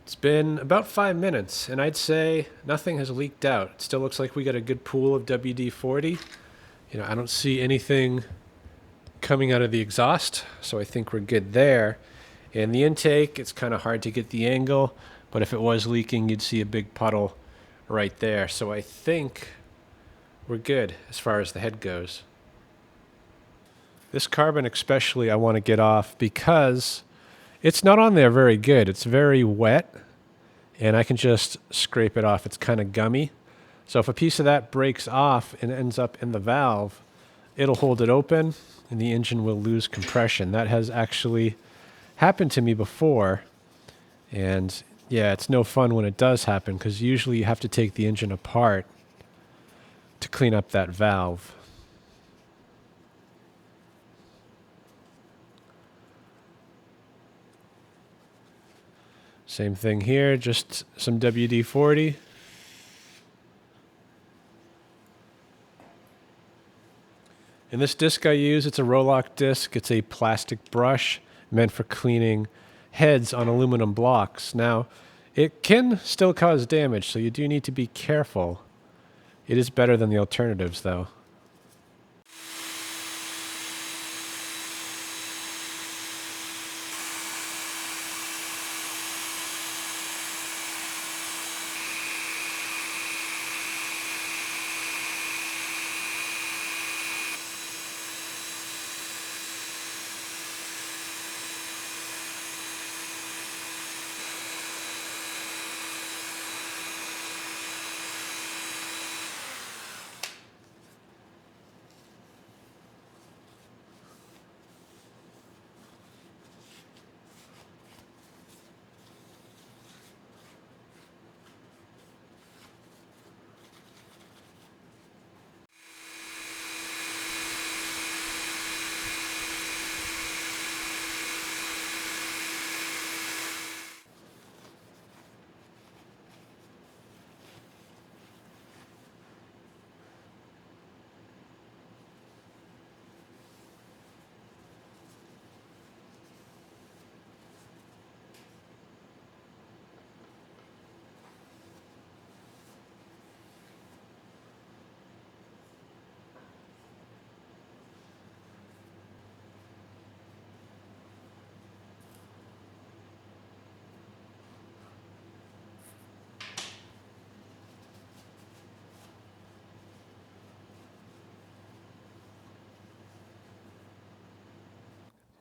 It's been about 5 minutes, and I'd say nothing has leaked out. It still looks like we got a good pool of WD-40. I don't see anything coming out of the exhaust, so I think we're good there. And the intake, it's kind of hard to get the angle, but if it was leaking, you'd see a big puddle right there. So I think we're good as far as the head goes. This carbon especially I want to get off because it's not on there very good. It's very wet, and I can just scrape it off. It's kind of gummy. So if a piece of that breaks off and ends up in the valve, it'll hold it open, and the engine will lose compression. That has actually happened to me before, and yeah, it's no fun when it does happen because usually you have to take the engine apart to clean up that valve. Same thing here, just some WD-40. And this disc I use, it's a Rolock disc. It's a plastic brush meant for cleaning heads on aluminum blocks. Now, it can still cause damage, so you do need to be careful. It is better than the alternatives, though.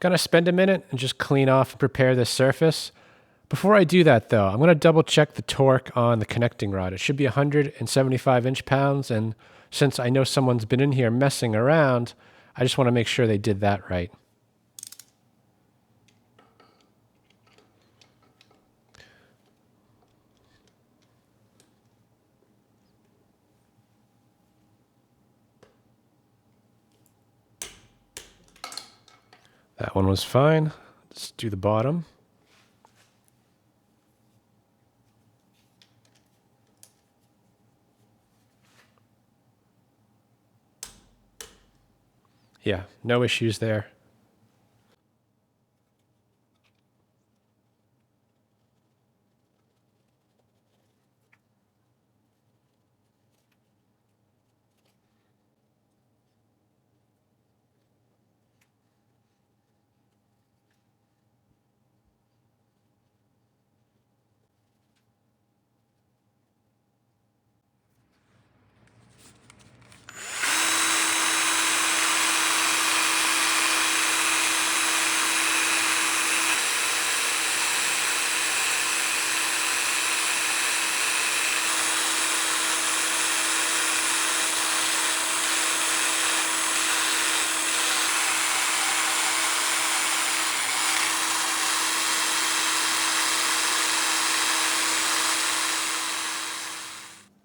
Gonna spend a minute and just clean off and prepare this surface. Before I do that though, I'm gonna double check the torque on the connecting rod. It should be 175 inch-pounds, and since I know someone's been in here messing around, I just wanna make sure they did that right. That one was fine. Let's do the bottom. Yeah, no issues there.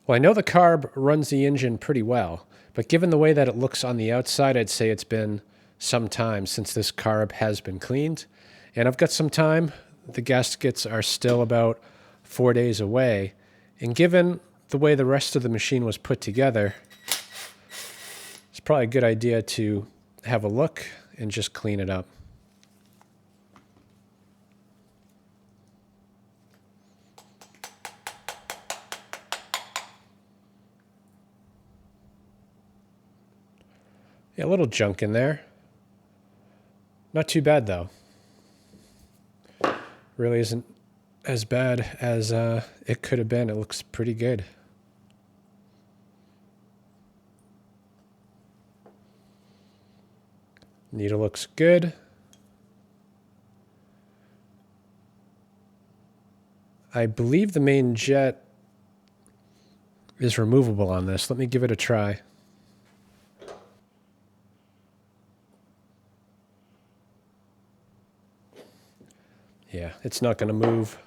Well, I know the carb runs the engine pretty well, but given the way that it looks on the outside, I'd say it's been some time since this carb has been cleaned. And I've got some time. The gaskets are still about 4 days away. And given the way the rest of the machine was put together, it's probably a good idea to have a look and just clean it up. Yeah, a little junk in there. Not too bad though. Really isn't as bad as it could have been. It looks pretty good. Needle looks good. I believe the main jet is removable on this. Let me give it a try. Yeah, it's not going to move.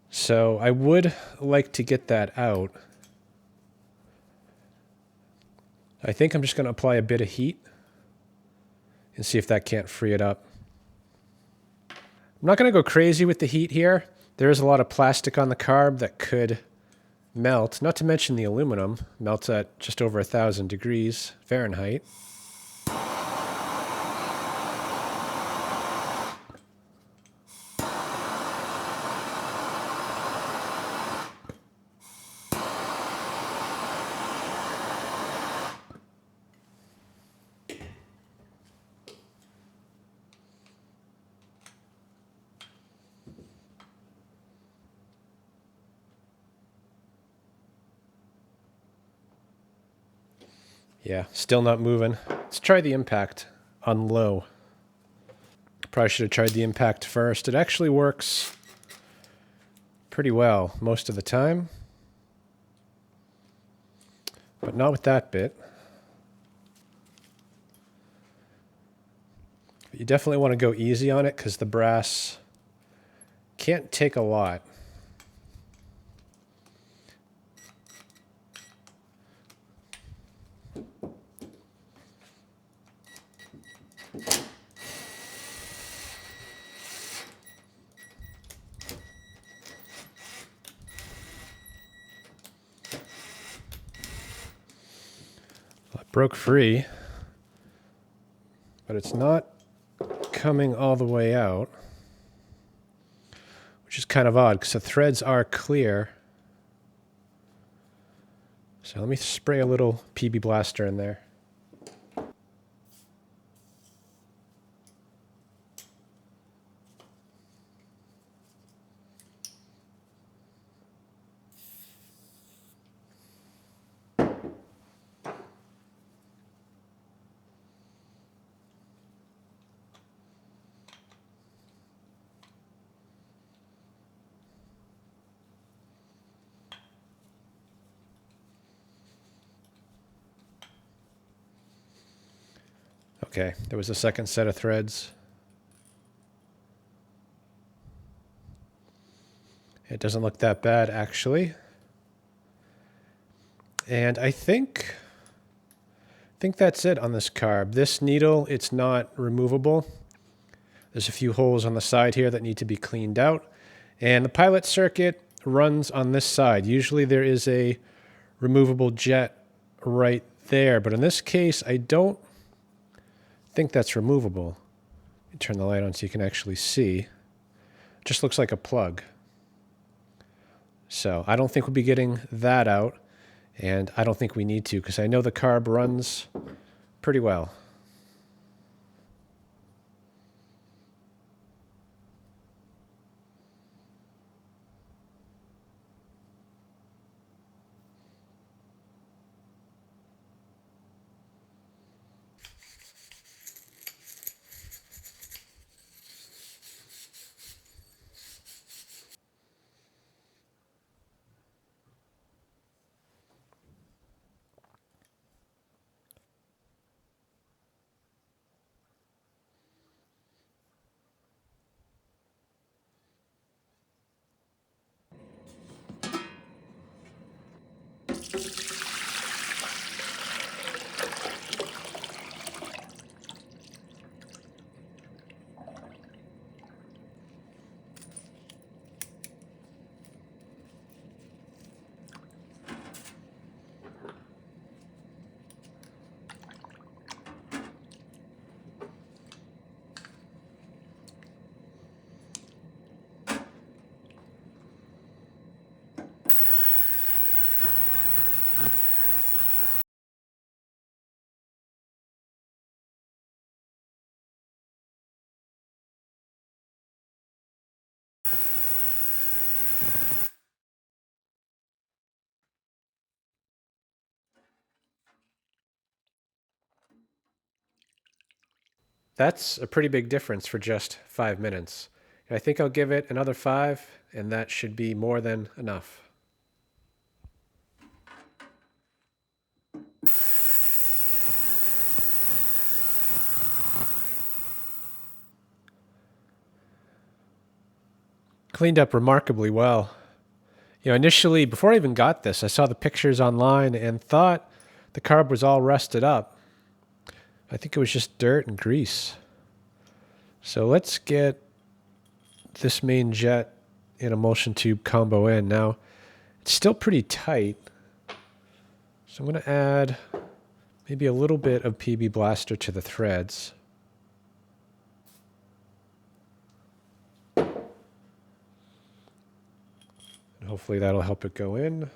So I would like to get that out. I think I'm just going to apply a bit of heat and see if that can't free it up. I'm not going to go crazy with the heat here. There is a lot of plastic on the carb that could melt, not to mention the aluminum melts at just over 1,000 degrees Fahrenheit. Yeah, still not moving. Let's try the impact on low. Probably should have tried the impact first. It actually works pretty well most of the time, but not with that bit. But you definitely want to go easy on it because the brass can't take a lot. Broke free, but it's not coming all the way out, which is kind of odd because the threads are clear. So let me spray a little PB Blaster in there. Okay, there was a second set of threads. It doesn't look that bad, actually. And I think that's it on this carb. This needle, it's not removable. There's a few holes on the side here that need to be cleaned out. And the pilot circuit runs on this side. Usually there is a removable jet right there, but in this case, I don't think that's removable. Let me turn the light on so you can actually see. It just looks like a plug. So I don't think we'll be getting that out, and I don't think we need to because I know the carb runs pretty well. That's a pretty big difference for just 5 minutes. I think I'll give it another 5, and that should be more than enough. Cleaned up remarkably well. Initially, before I even got this, I saw the pictures online and thought the carb was all rusted up. I think it was just dirt and grease. So let's get this main jet and emulsion tube combo in. Now, it's still pretty tight, so I'm going to add maybe a little bit of PB Blaster to the threads. And hopefully that'll help it go in.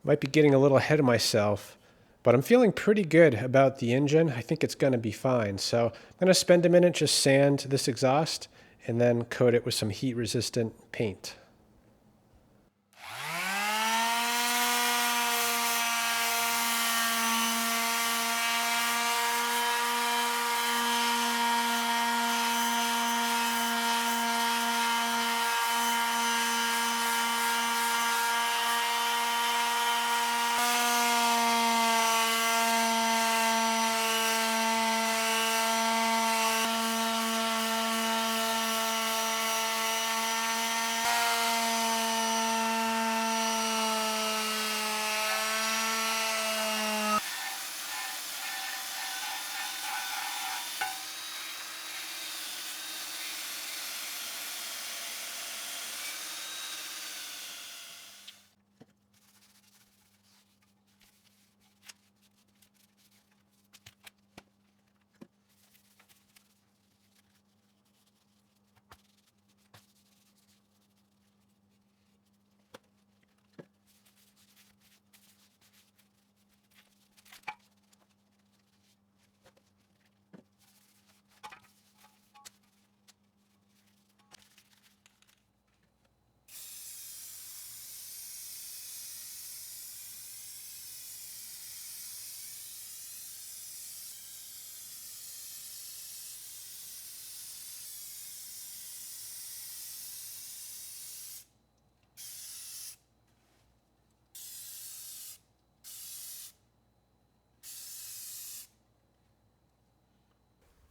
Might be getting a little ahead of myself, but I'm feeling pretty good about the engine. I think it's going to be fine. So I'm going to spend a minute, just sand this exhaust, and then coat it with some heat-resistant paint.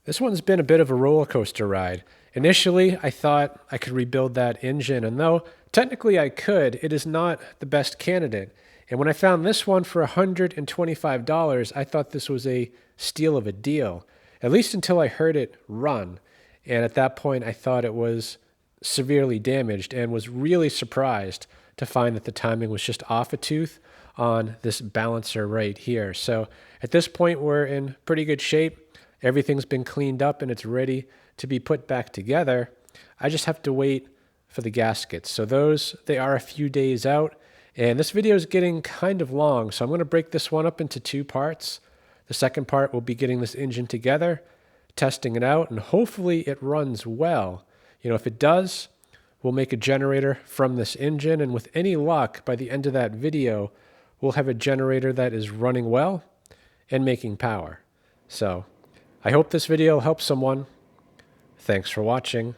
This one's been a bit of a roller coaster ride. Initially, I thought I could rebuild that engine, and though technically I could, it is not the best candidate. And when I found this one for $125, I thought this was a steal of a deal, at least until I heard it run. And at that point, I thought it was severely damaged and was really surprised to find that the timing was just off a tooth on this balancer right here. So at this point, we're in pretty good shape. Everything's been cleaned up and it's ready to be put back together. I just have to wait for the gaskets. So those, they are a few days out. And this video is getting kind of long, so I'm going to break this one up into 2 parts. The second part will be getting this engine together, testing it out, and hopefully it runs well. If it does, we'll make a generator from this engine, and with any luck, by the end of that video, we'll have a generator that is running well and making power. So I hope this video helps someone. Thanks for watching.